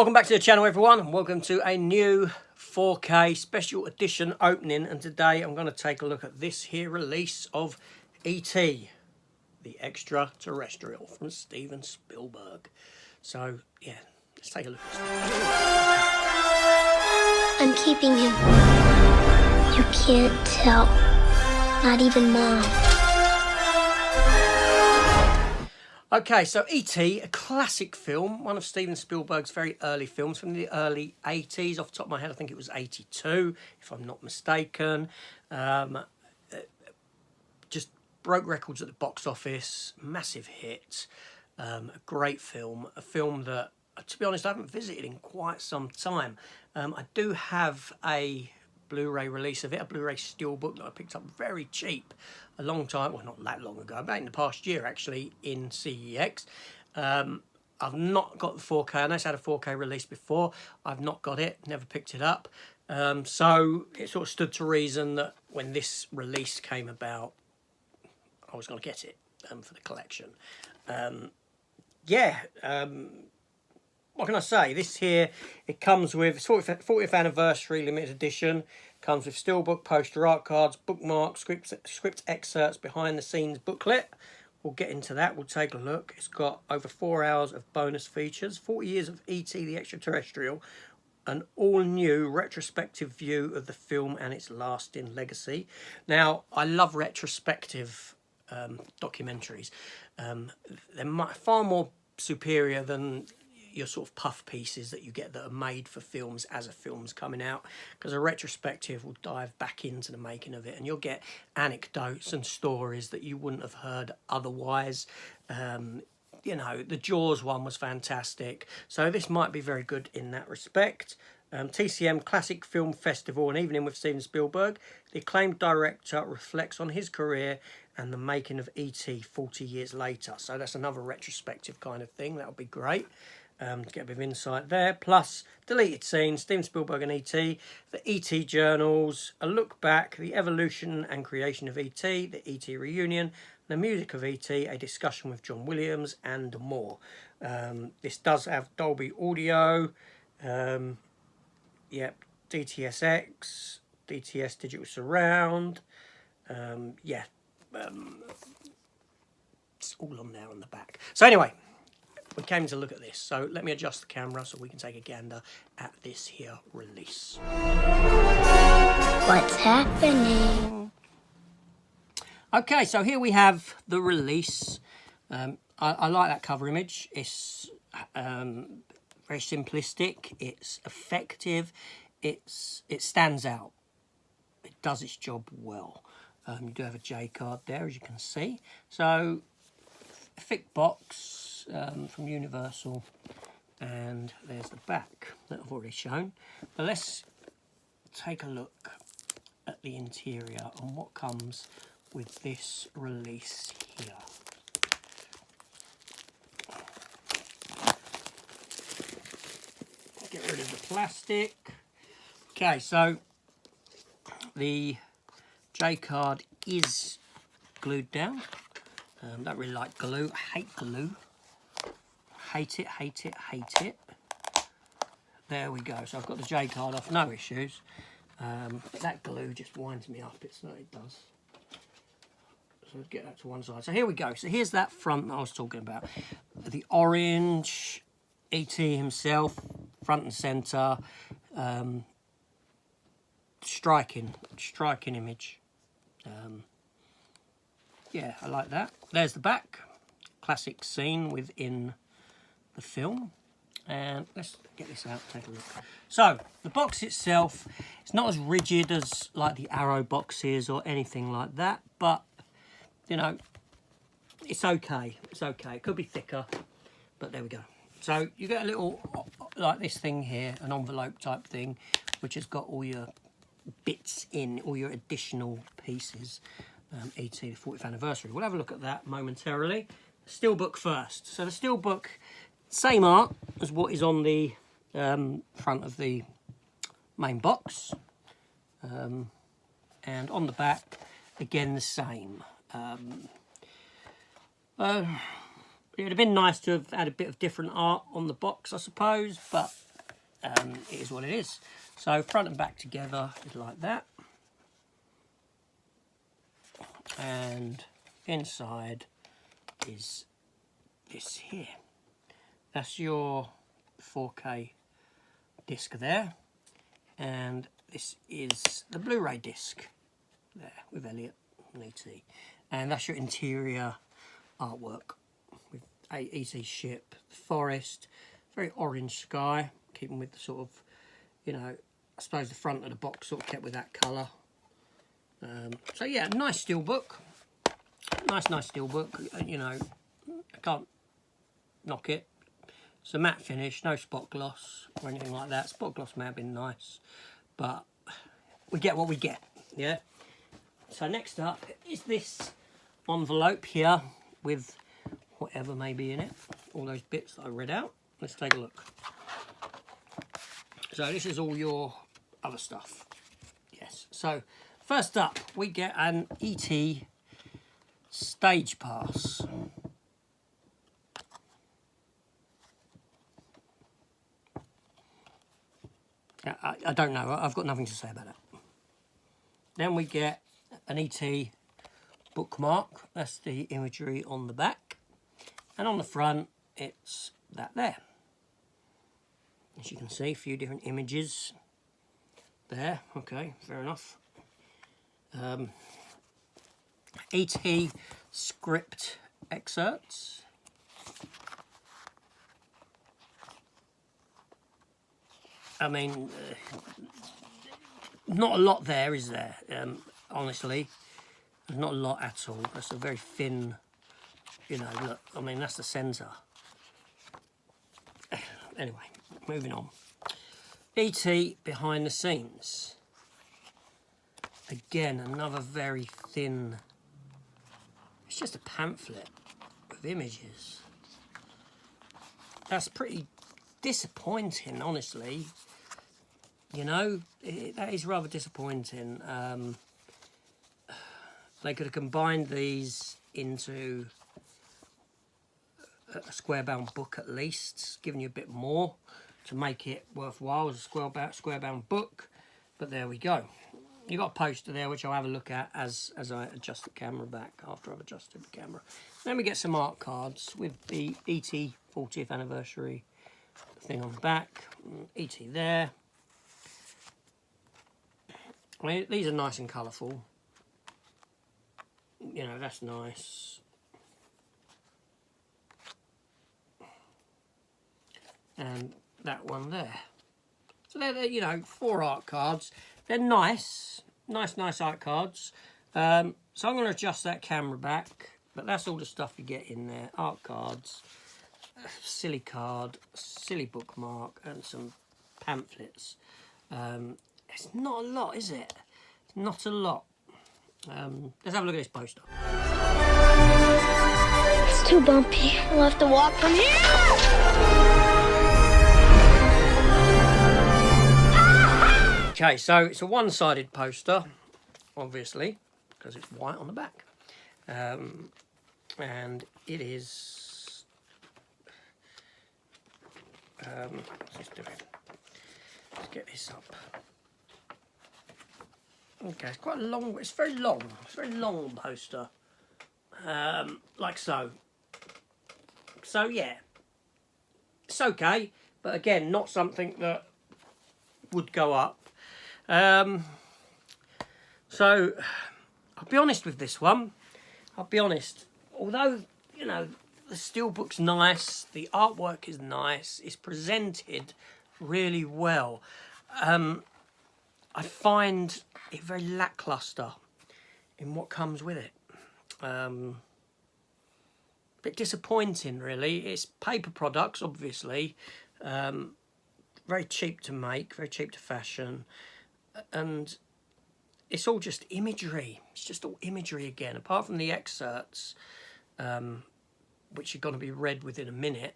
Welcome back to the channel, everyone, and welcome to a new 4K special edition opening. And today I'm going to take a look at this here release of E.T. the Extra-Terrestrial from Steven Spielberg. So yeah, let's take a look. I'm keeping him. You can't tell. Not even Mom. Okay, so E.T., a classic film, one of Steven Spielberg's very early films from the early 80s. Off the top of my head, I think it was 82, if I'm not mistaken. Just broke records at the box office, massive hit, a great film, a film that, to be honest, I haven't visited in quite some time. I do have a Blu-ray release of it, a Blu-ray steelbook that I picked up very cheap a long time, well, not that long ago, about in the past year actually, in CEX. I've not got the 4K. I know it's had a 4K release before. I've not got it, never picked it up. So it sort of stood to reason that when this release came about, I was going to get it for the collection. What can I say? This here, it comes with 40th anniversary limited edition. Comes with steelbook, poster, art cards, bookmarks, script excerpts, behind the scenes booklet. We'll get into that. We'll take a look. It's got over 4 hours of bonus features, 40 years of E.T. the Extra-Terrestrial, an all-new retrospective view of the film and its lasting legacy. Now, I love retrospective documentaries. They're far more superior than your sort of puff pieces that you get that are made for films as a film's coming out, because a retrospective will dive back into the making of it and you'll get anecdotes and stories that you wouldn't have heard otherwise. You know, the Jaws one was fantastic, so this might be very good in that respect. TCM Classic Film Festival, an evening with Steven Spielberg. The acclaimed director reflects on his career and the making of E.T. 40 years later. So that's another retrospective kind of thing. That'll be great. To get a bit of insight there. Plus, deleted scenes, Steven Spielberg and E.T., the E.T. journals, a look back, the evolution and creation of E.T., the E.T. reunion, the music of E.T., a discussion with John Williams, and more. This does have Dolby Audio, DTSX, DTS Digital Surround, it's all on there on the back. So anyway, we came to look at this, so let me adjust the camera so we can take a gander at this here release. What's happening? Okay, so here we have the release. I like that cover image. It's very simplistic. It's effective. It stands out. It does its job well. You do have a J card there, as you can see. So, a thick box. From Universal, and there's the back that I've already shown. But let's take a look at the interior and what comes with this release here. Get rid of the plastic. Okay, so the J card is glued down. Don't really like glue. I hate glue. Hate it, hate it, hate it. There we go. So I've got the J card off, no issues. But that glue just winds me up. It does. So let's get that to one side. So here we go. So here's that front that I was talking about. The orange, E.T. himself, front and centre. Striking image. Yeah, I like that. There's the back. Classic scene within the film, and let's get this out, take a look. So the box itself, it's not as rigid as like the Arrow boxes or anything like that, but you know, it's okay. It could be thicker, but there we go. So you get a little, like this thing here, an envelope type thing, which has got all your bits in, all your additional pieces. E.T. the 40th anniversary. We'll have a look at that momentarily. Steelbook first. So the steelbook, same art as what is on the front of the main box, and on the back again the same. It would have been nice to have had a bit of different art on the box, I suppose, but it is what it is. So front and back together is like that. And inside is this here. That's your 4K disc there. And this is the Blu-ray disc there with Elliot and E.T. And that's your interior artwork with E.T.'s ship, the forest, very orange sky, keeping with the sort of, you know, I suppose the front of the box sort of kept with that colour. So yeah, nice steelbook. Nice steelbook. You know, I can't knock it. It's a matte finish, no spot gloss or anything like that. Spot gloss may have been nice, but we get what we get, yeah? So next up is this envelope here with whatever may be in it. All those bits that I read out. Let's take a look. So this is all your other stuff. Yes. So first up, we get an E.T. stage pass. I don't know. I've got nothing to say about it. Then we get an E.T. bookmark. That's the imagery on the back. And on the front, it's that there. As you can see, a few different images there. Okay, fair enough. E.T. script excerpts. I mean, not a lot there, is there? Honestly, there's not a lot at all. That's a very thin, you know, look, I mean, that's the centre. Anyway, moving on. E.T. behind the scenes. Again, another very thin, it's just a pamphlet with images. That's pretty disappointing, honestly. You know, that is rather disappointing. They could have combined these into a square-bound book at least, giving you a bit more to make it worthwhile as a square-bound book. But there we go. You've got a poster there, which I'll have a look at as I adjust the camera back, after I've adjusted the camera. Then we get some art cards with the E.T. 40th anniversary thing on the back. E.T. there. I mean, these are nice and colourful. You know, that's nice. And that one there. So they're, you know, 4 art cards. They're nice. Nice art cards. So I'm going to adjust that camera back. But that's all the stuff you get in there. Art cards, silly card, silly bookmark, and some pamphlets. It's not a lot, is it? It's not a lot. Let's have a look at this poster. It's too bumpy. We'll have to walk from here. Okay, so it's a one-sided poster, obviously, because it's white on the back. And it is... what's this doing? Let's get this up. Okay, it's quite a long... It's very long. It's a very long poster. Like so. So, yeah. It's okay, but again, not something that would go up. So, I'll be honest with this one. I'll be honest. Although, you know, the steelbook's nice, the artwork is nice, it's presented really well. I find it very lacklustre in what comes with it. Bit disappointing, really. It's paper products, obviously. Very cheap to make, very cheap to fashion. And it's all just imagery. It's just all imagery again. Apart from the excerpts, which are going to be read within a minute,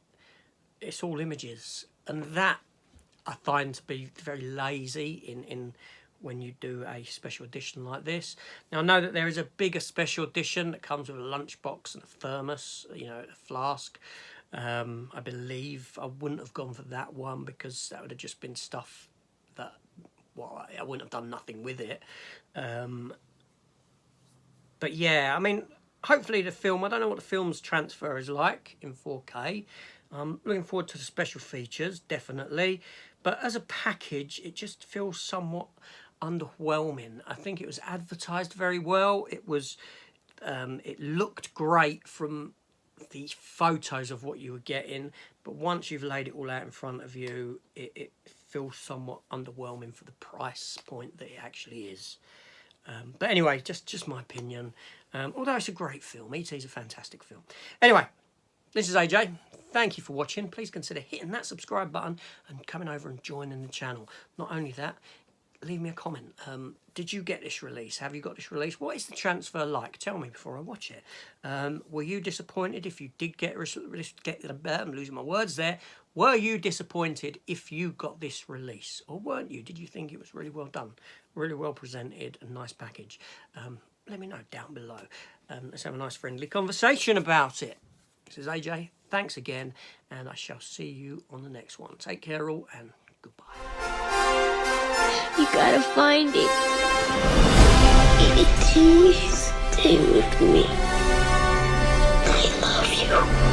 it's all images. And that I find to be very lazy in when you do a special edition like this. Now, I know that there is a bigger special edition that comes with a lunchbox and a thermos, you know, a flask. I believe I wouldn't have gone for that one because that would have just been stuff that, well, I wouldn't have done nothing with it. But yeah, I mean, hopefully the film, I don't know what the film's transfer is like in 4K. I'm looking forward to the special features, definitely. But as a package, it just feels somewhat underwhelming. I think it was advertised very well. It was, it looked great from the photos of what you were getting. But once you've laid it all out in front of you, it feels somewhat underwhelming for the price point that it actually is. But anyway, just my opinion. Although it's a great film. E.T.'s a fantastic film. Anyway, this is AJ. Thank you for watching. Please consider hitting that subscribe button and coming over and joining the channel. Not only that, leave me a comment. Did you get this release? Have you got this release? What is the transfer like? Tell me before I watch it. Were you disappointed if you did get I'm losing my words there. Were you disappointed if you got this release? Or weren't you? Did you think it was really well done? Really well presented, a nice package? Let me know down below. Let's have a nice friendly conversation about it. This is AJ. Thanks again, and I shall see you on the next one. Take care all, and goodbye. You gotta find it. E.T., stay with me. I love you.